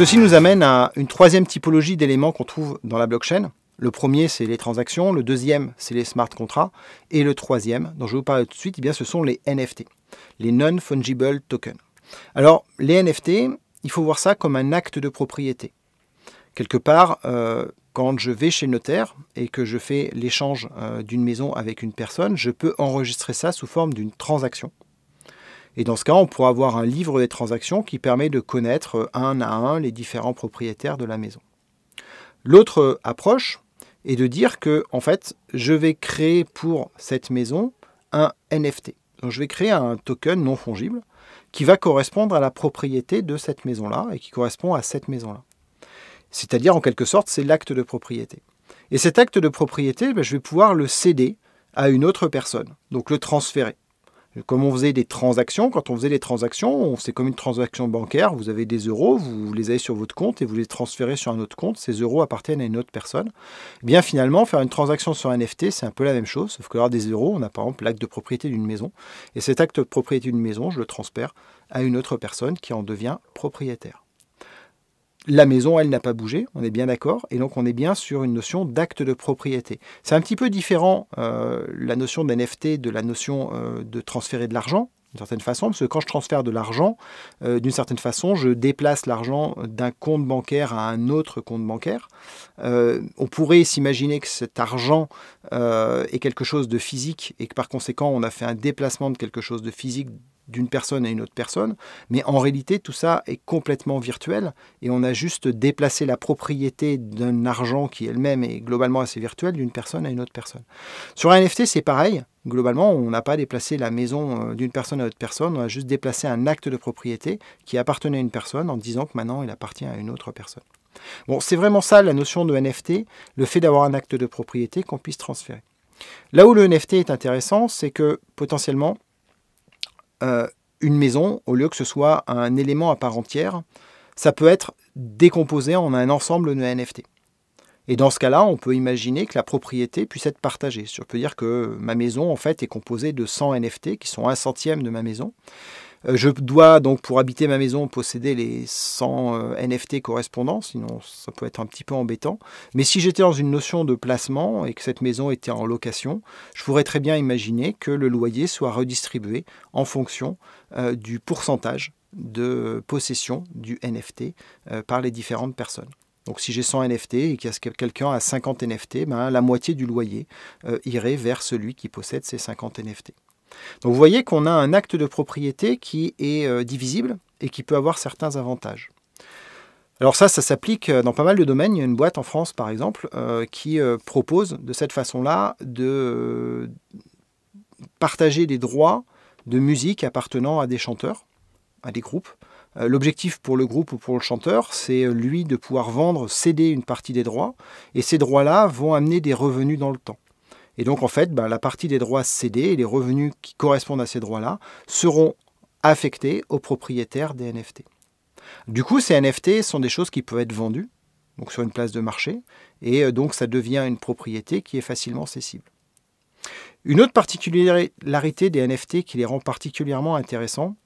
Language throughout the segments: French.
Ceci nous amène à une troisième typologie d'éléments qu'on trouve dans la blockchain. Le premier, c'est les transactions. Le deuxième, c'est les smart contracts. Et le troisième, dont je vais vous parler tout de suite, eh bien, ce sont les NFT, les Non-Fungible Tokens. Alors, les NFT, il faut voir ça comme un acte de propriété. Quelque part, quand je vais chez le notaire et que je fais l'échange d'une maison avec une personne, je peux enregistrer ça sous forme d'une transaction. Et dans ce cas, on pourra avoir un livre des transactions qui permet de connaître un à un les différents propriétaires de la maison. L'autre approche est de dire que, en fait, je vais créer pour cette maison un NFT. Donc, je vais créer un token non fongible qui va correspondre à la propriété de cette maison-là et qui correspond à cette maison-là. C'est-à-dire, en quelque sorte, c'est l'acte de propriété. Et cet acte de propriété, je vais pouvoir le céder à une autre personne, donc le transférer. Comme on faisait des transactions, quand on faisait des transactions, c'est comme une transaction bancaire, vous avez des euros, vous les avez sur votre compte et vous les transférez sur un autre compte, ces euros appartiennent à une autre personne. Eh bien finalement, faire une transaction sur un NFT, c'est un peu la même chose, sauf que lors des euros, on a par exemple l'acte de propriété d'une maison, et cet acte de propriété d'une maison, je le transfère à une autre personne qui en devient propriétaire. La maison, elle, n'a pas bougé, on est bien d'accord, et donc on est bien sur une notion d'acte de propriété. C'est un petit peu différent, la notion d'NFT, de la notion de transférer de l'argent, d'une certaine façon, parce que quand je transfère de l'argent, d'une certaine façon, je déplace l'argent d'un compte bancaire à un autre compte bancaire. On pourrait s'imaginer que cet argent est quelque chose de physique, et que par conséquent, on a fait un déplacement de quelque chose de physique d'une personne à une autre personne, mais en réalité tout ça est complètement virtuel et on a juste déplacé la propriété d'un argent qui elle-même est globalement assez virtuel d'une personne à une autre personne. Sur un NFT c'est pareil, globalement on n'a pas déplacé la maison d'une personne à une autre personne, on a juste déplacé un acte de propriété qui appartenait à une personne en disant que maintenant il appartient à une autre personne. Bon, c'est vraiment ça la notion de NFT, le fait d'avoir un acte de propriété qu'on puisse transférer. Là où le NFT est intéressant, c'est que potentiellement une maison, au lieu que ce soit un élément à part entière, ça peut être décomposé en un ensemble de NFT. Et dans ce cas-là, on peut imaginer que la propriété puisse être partagée. Je peux dire que ma maison, en fait, est composée de 100 NFT, qui sont 1/100 de ma maison. Je dois donc, pour habiter ma maison, posséder les 100 NFT correspondants, sinon ça peut être un petit peu embêtant. Mais si j'étais dans une notion de placement et que cette maison était en location, je pourrais très bien imaginer que le loyer soit redistribué en fonction du pourcentage de possession du NFT par les différentes personnes. Donc si j'ai 100 NFT et qu'il y a quelqu'un à 50 NFT, la moitié du loyer irait vers celui qui possède ces 50 NFT. Donc vous voyez qu'on a un acte de propriété qui est divisible et qui peut avoir certains avantages. Alors ça s'applique dans pas mal de domaines. Il y a une boîte en France par exemple qui propose de cette façon-là de partager des droits de musique appartenant à des chanteurs, à des groupes. L'objectif pour le groupe ou pour le chanteur, c'est lui de pouvoir vendre, céder une partie des droits et ces droits-là vont amener des revenus dans le temps. Et donc, en fait, la partie des droits cédés et les revenus qui correspondent à ces droits-là seront affectés aux propriétaires des NFT. Du coup, ces NFT sont des choses qui peuvent être vendues donc sur une place de marché, et donc ça devient une propriété qui est facilement cessible. Une autre particularité des NFT qui les rend particulièrement intéressants,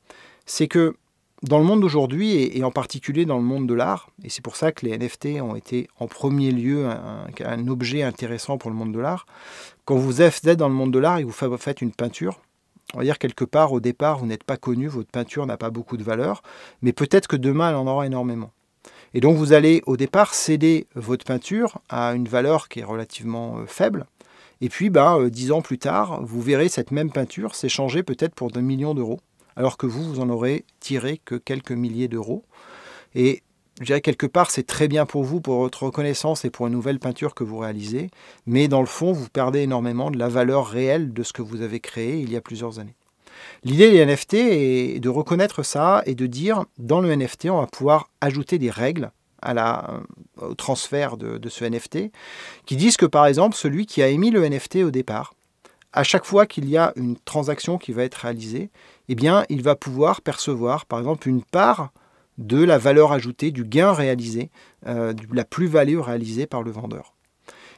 c'est que dans le monde d'aujourd'hui, et en particulier dans le monde de l'art, et c'est pour ça que les NFT ont été en premier lieu un objet intéressant pour le monde de l'art, quand vous êtes dans le monde de l'art et que vous faites une peinture, on va dire quelque part au départ vous n'êtes pas connu, votre peinture n'a pas beaucoup de valeur, mais peut-être que demain elle en aura énormément. Et donc vous allez au départ céder votre peinture à une valeur qui est relativement faible, et puis 10 ans plus tard, vous verrez cette même peinture s'échanger peut-être pour 2 millions d'euros, alors que vous en aurez tiré que quelques milliers d'euros. Et je dirais quelque part, c'est très bien pour vous, pour votre reconnaissance et pour une nouvelle peinture que vous réalisez, mais dans le fond, vous perdez énormément de la valeur réelle de ce que vous avez créé il y a plusieurs années. L'idée des NFT est de reconnaître ça et de dire, dans le NFT, on va pouvoir ajouter des règles au transfert de ce NFT, qui disent que par exemple, celui qui a émis le NFT au départ, à chaque fois qu'il y a une transaction qui va être réalisée, eh bien, il va pouvoir percevoir, par exemple, une part de la valeur ajoutée, du gain réalisé, de la plus-value réalisée par le vendeur.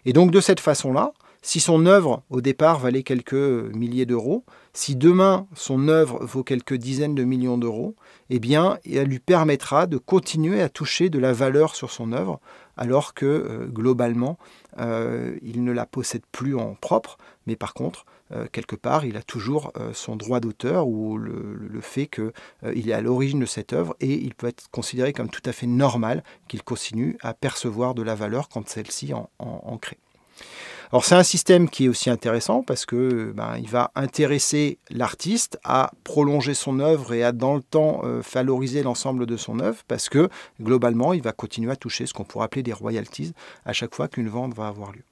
Et donc, de cette façon-là, si son œuvre, au départ, valait quelques milliers d'euros, Si demain, son œuvre vaut quelques dizaines de millions d'euros, eh bien, elle lui permettra de continuer à toucher de la valeur sur son œuvre, alors que globalement, il ne la possède plus en propre, mais par contre, quelque part, il a toujours son droit d'auteur ou le fait qu'il est à l'origine de cette œuvre et il peut être considéré comme tout à fait normal qu'il continue à percevoir de la valeur quand celle-ci en crée. Alors c'est un système qui est aussi intéressant parce que il va intéresser l'artiste à prolonger son œuvre et à dans le temps valoriser l'ensemble de son œuvre parce que globalement il va continuer à toucher ce qu'on pourrait appeler des royalties à chaque fois qu'une vente va avoir lieu.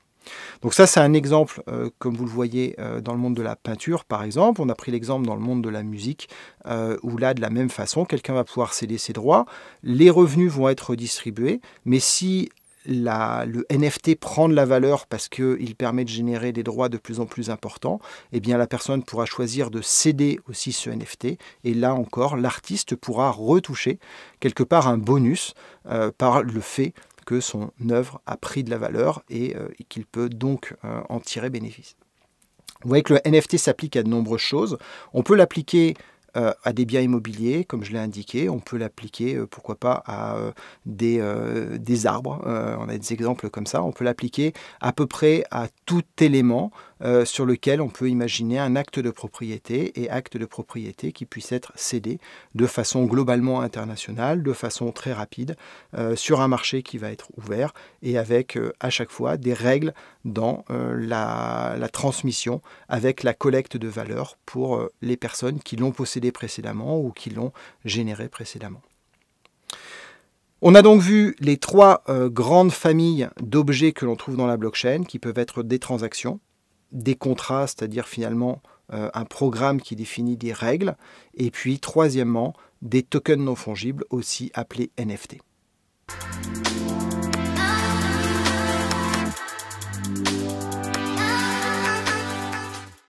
Donc ça c'est un exemple comme vous le voyez dans le monde de la peinture par exemple. On a pris l'exemple dans le monde de la musique où là de la même façon quelqu'un va pouvoir céder ses droits, les revenus vont être redistribués, mais si le NFT prend de la valeur parce qu'il permet de générer des droits de plus en plus importants, eh bien la personne pourra choisir de céder aussi ce NFT et là encore l'artiste pourra retoucher quelque part un bonus par le fait que son œuvre a pris de la valeur et qu'il peut donc en tirer bénéfice. Vous voyez que le NFT s'applique à de nombreuses choses. On peut l'appliquer à des biens immobiliers, comme je l'ai indiqué. On peut l'appliquer, pourquoi pas, à des arbres. On a des exemples comme ça. On peut l'appliquer à peu près à tout élément sur lequel on peut imaginer un acte de propriété et acte de propriété qui puisse être cédé de façon globalement internationale, de façon très rapide, sur un marché qui va être ouvert et avec à chaque fois des règles dans la transmission avec la collecte de valeur pour les personnes qui l'ont possédé précédemment ou qui l'ont généré précédemment. On a donc vu les trois grandes familles d'objets que l'on trouve dans la blockchain qui peuvent être des transactions, des contrats, c'est-à-dire finalement un programme qui définit des règles, et puis troisièmement, des tokens non fongibles, aussi appelés NFT.